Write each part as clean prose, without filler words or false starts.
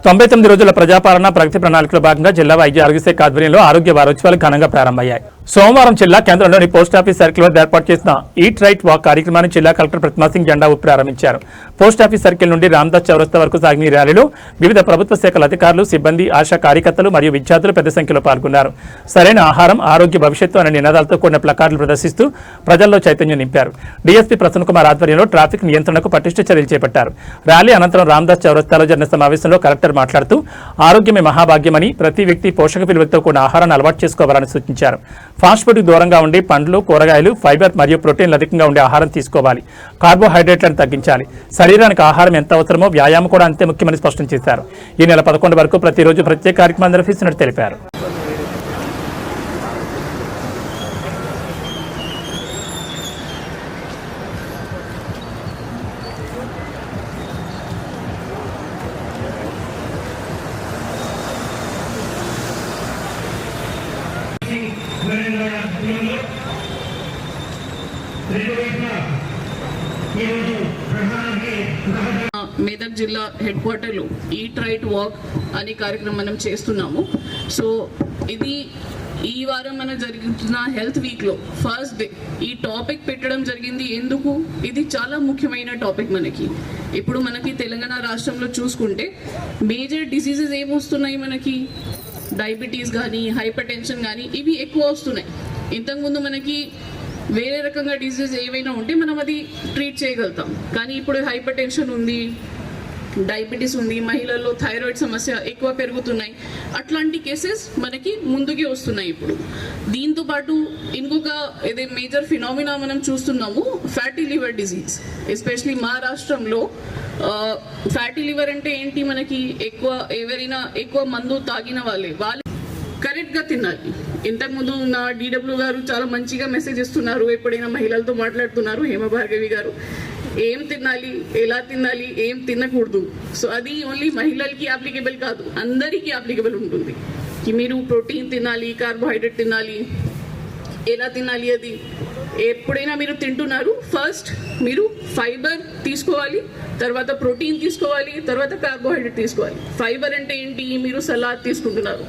99 రోజుల ప్రజాపాలన ప్రగతి ప్రణాళికలో భాగంగా జిల్లా వైద్య ఆరోగ్య శాఖ ఆధ్వర్యంలో ఆరోగ్య వారోత్సవాలు ఘనంగా ప్రారంభమయ్యాయి. సోమవారం జిల్లా కేంద్రంలోని పోస్టాఫీస్ సర్కిల్ వద్ద ఏర్పాటు చేసిన ఈట్ రైట్ వాక్ కార్యక్రమాన్ని జిల్లా కలెక్టర్ ప్రతిమా సింగ్ జెండా ఊపి ప్రారంభించారు. పోస్టాఫీస్ సర్కిల్ నుండి రామ్దాస్ చౌరస్తా వరకు సాగిన ఈ ర్యాలీలో వివిధ ప్రభుత్వ శాఖల అధికారులు, సిబ్బంది, ఆశా కార్యకర్తలు మరియు విద్యార్థులు పెద్ద సంఖ్యలో పాల్గొన్నారు. సరైన ఆహారం, ఆరోగ్య భవిష్యత్తు అనే నినాదాలతో కూడిన ప్లకార్డులు ప్రదర్శిస్తూ ప్రజల్లో చైతన్యం నింపారు. డీఎస్పీ ప్రసన్న కుమార్ ఆధ్వర్యంలో ట్రాఫిక్ నియంత్రణకు పటిష్ట చర్యలు చేపట్టారు. ర్యాలీ అనంతరం రామ్దాస్ చౌరస్తాలో జరిగిన సమావేశంలో కలెక్టర్ మాట్లాడుతూ ఆరోగ్యమే మహాభాగ్యమని, ప్రతి వ్యక్తి పోషక విలువలతో కూడిన ఆహారాన్ని అలవాటు చేసుకోవాలని సూచించారు. ఫాస్ట్ ఫుడ్ దూరంగా ఉండి పండ్లు, కూరగాయలు, ఫైబర్ మరియు ప్రోటీన్లు అధికంగా ఉండే ఆహారం తీసుకోవాలి. కార్బోహైడ్రేట్లను తగ్గించాలి. శరీరానికి ఆహారం ఎంత అవసరమో వ్యాయామం కూడా అంతే ముఖ్యమని స్పష్టం చేశారు. ఈ నెల 11 వరకు ప్రతిరోజు ప్రత్యేక కార్యక్రమం నిర్వహిస్తున్నట్టు తెలిపారు. మెదక్ జిల్లా హెడ్ క్వార్టర్లో ఈట్ రైట్ వాక్ అనే కార్యక్రమం మనం చేస్తున్నాము. సో ఇది ఈ వారం మన జరుగుతున్న హెల్త్ వీక్లో ఫస్ట్ డే ఈ టాపిక్ పెట్టడం జరిగింది. ఎందుకు? ఇది చాలా ముఖ్యమైన టాపిక్. ఇప్పుడు మనకి తెలంగాణ రాష్ట్రంలో చూసుకుంటే మేజర్ డిసీజెస్ ఏమొస్తున్నాయి, మనకి డయాబెటీస్ కానీ, హైపర్ టెన్షన్ కానీ ఇవి ఎక్కువ వస్తున్నాయి. ఇంతకుముందు మనకి వేరే రకంగా డిసీజ్ ఏవైనా ఉంటే మనం అది ట్రీట్ చేయగలుగుతాం. కానీ ఇప్పుడు హైపర్ టెన్షన్ ఉంది, డయాబెటీస్ ఉంది, మహిళల్లో థైరాయిడ్ సమస్య ఎక్కువ పెరుగుతున్నాయి. అట్లాంటి కేసెస్ మనకి ముందుకే వస్తున్నాయి. ఇప్పుడు దీంతో పాటు ఇంకొక ఏదే మేజర్ ఫినామినా మనం చూస్తున్నాము, ఫ్యాటీ లివర్ డిజీజ్. ఎస్పెషలీ మా రాష్ట్రంలో ఫ్యాటీ లివర్ అంటే ఏంటి, మనకి ఎవరైనా ఎక్కువ మందు తాగిన వాళ్ళు కరెక్ట్గా తినాలి. ఇంతకుముందు నా DW గారు చాలా మంచిగా మెసేజ్ ఇస్తున్నారు, ఎప్పుడైనా మహిళలతో మాట్లాడుతున్నారు, హేమభార్గవి గారు, ఏం తినాలి, ఎలా తినాలి, ఏం తినకూడదు. సో అది ఓన్లీ మహిళలకి అప్లికేబుల్ కాదు, అందరికీ అప్లికేబుల్ ఉంటుంది. మీరు ప్రోటీన్ తినాలి, కార్బోహైడ్రేట్ తినాలి, ఎలా తినాలి. అది ఎప్పుడైనా మీరు తింటున్నారు, ఫస్ట్ మీరు ఫైబర్ తీసుకోవాలి, తర్వాత ప్రోటీన్ తీసుకోవాలి, తర్వాత కార్బోహైడ్రేట్ తీసుకోవాలి. ఫైబర్ అంటే ఏంటి, మీరు సలాడ్ తీసుకుంటున్నారు,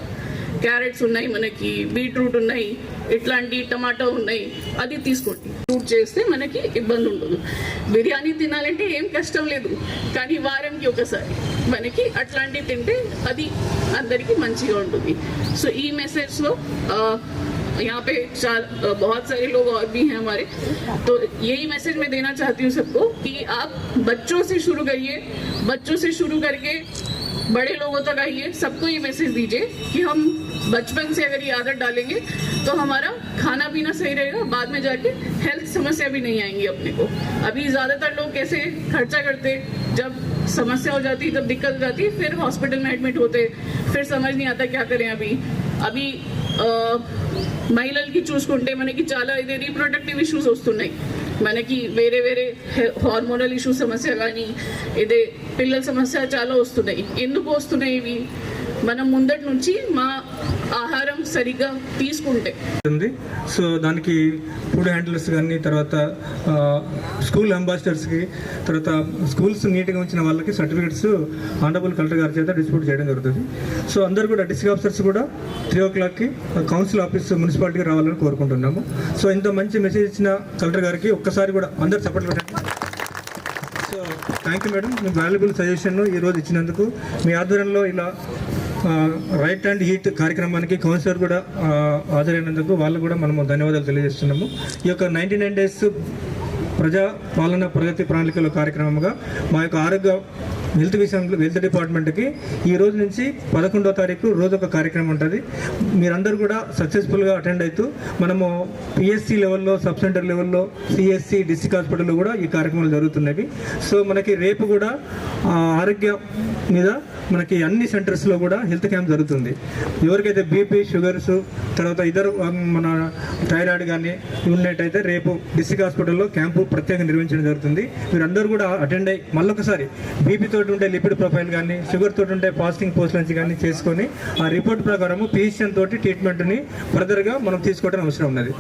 క్యారెట్స్ ఉన్నాయి, మనకి బీట్రూట్ ఉన్నాయి, ఇట్లాంటి టమాటా ఉన్నాయి, అది తీసుకోండి. ఫ్రూట్ చేస్తే మనకి ఇబ్బంది ఉండదు. బిర్యానీ తినాలంటే ఏం కష్టం లేదు, కానీ వారంకి ఒకసారి మనకి అట్లాంటివి తింటే అది అందరికీ మంచిగా ఉంటుంది. సో ఈ మెసేజ్లో यहाँ पे बहुत सारे लोग और भी हैं हमारे, तो यही मैसेज मैं देना चाहती हूँ सबको कि आप बच्चों से शुरू करिए, बच्चों से शुरू करके बड़े लोगों तक आइए. सबको ये मैसेज दीजिए कि हम बचपन से अगर ये आदत डालेंगे तो हमारा खाना पीना सही रहेगा, बाद में जाके हेल्थ समस्या भी नहीं आएंगी अपने को. अभी ज़्यादातर लोग कैसे खर्चा करते, जब समस्या हो जाती, जब दिक्कत हो जाती, फिर हॉस्पिटल में एडमिट होते, फिर समझ नहीं आता क्या करें. अभी మహిళలకి చూసుకుంటే మనకి చాలా ఇది రీప్రొడక్టివ్ ఇష్యూస్ వస్తున్నాయి. మనకి వేరే హార్మోనల్ ఇష్యూ సమస్య కానీ, ఇదే పిల్లల సమస్య చాలా వస్తున్నాయి. ఎందుకు వస్తున్నాయి ఇవి? మనం ముందటి నుంచి మా ఆహారం సరిగ్గా తీసుకుంటే. సో దానికి ఫుడ్ హ్యాండిలర్స్ కానీ, తర్వాత స్కూల్ అంబాసిడర్స్కి, తర్వాత స్కూల్స్ నీట్గా ఉంచిన వాళ్ళకి సర్టిఫికెట్స్ ఆనరబుల్ కలెక్టర్ గారి చేత డిస్ట్రిబ్యూట్ చేయడం జరుగుతుంది. సో అందరూ కూడా డిస్ట్రిక్ట్ ఆఫీసర్స్ కూడా 3 o'clockకి కౌన్సిల్ ఆఫీస్ మున్సిపాలిటీకి రావాలని కోరుకుంటున్నాము. సో ఇంత మంచి మెసేజ్ ఇచ్చిన కలెక్టర్ గారికి ఒక్కసారి కూడా అందరు సపోర్ట్ పెట్టండి. So thank you madam, me valuable suggestion ఈరోజు ఇచ్చినందుకు. మీ ఆధ్వర్యంలో ఇలా రైట్ అండ్ హీట్ కార్యక్రమానికి కౌన్సిలర్ కూడా హాజరైనందుకు వాళ్ళు కూడా మనము ధన్యవాదాలు తెలియజేస్తున్నాము. ఈ యొక్క 99 days ప్రజా పాలన ప్రగతి ప్రణాళికల కార్యక్రమంగా మా యొక్క ఆరోగ్య హెల్త్ విషయంలో హెల్త్ డిపార్ట్మెంట్కి ఈ రోజు నుంచి 11వ తారీఖు రోజు ఒక కార్యక్రమం ఉంటుంది. మీరందరూ కూడా సక్సెస్ఫుల్గా అటెండ్ అవుతూ మనము PSC లెవెల్లో, సబ్ సెంటర్ లెవెల్లో, CSC డిస్ట్రిక్ట్ హాస్పిటల్లో కూడా ఈ కార్యక్రమాలు జరుగుతున్నవి. సో మనకి రేపు కూడా ఆరోగ్య మీద మనకి అన్ని సెంటర్స్లో కూడా హెల్త్ క్యాంప్ జరుగుతుంది. ఎవరికైతే BP, షుగర్స్, తర్వాత ఇతర మన థైరాయిడ్ కానీ ఉన్నట్టయితే రేపు డిస్ట్రిక్ట్ హాస్పిటల్లో క్యాంపు ప్రత్యేకంగా నిర్వహించడం జరుగుతుంది. మీరందరూ కూడా అటెండ్ అయ్యి మళ్ళొకసారి BP తోటి ఉండే లిపిడ్ ప్రొఫైల్ కానీ, షుగర్ తోటి ఉండే ఫాస్టింగ్ పోస్ట్ లంచ్ కానీ చేసుకొని ఆ రిపోర్ట్ ప్రకారము ఫిజిషియన్ తోటి ట్రీట్మెంట్ని ఫర్దర్గా మనం తీసుకోవడం అవసరం ఉన్నది.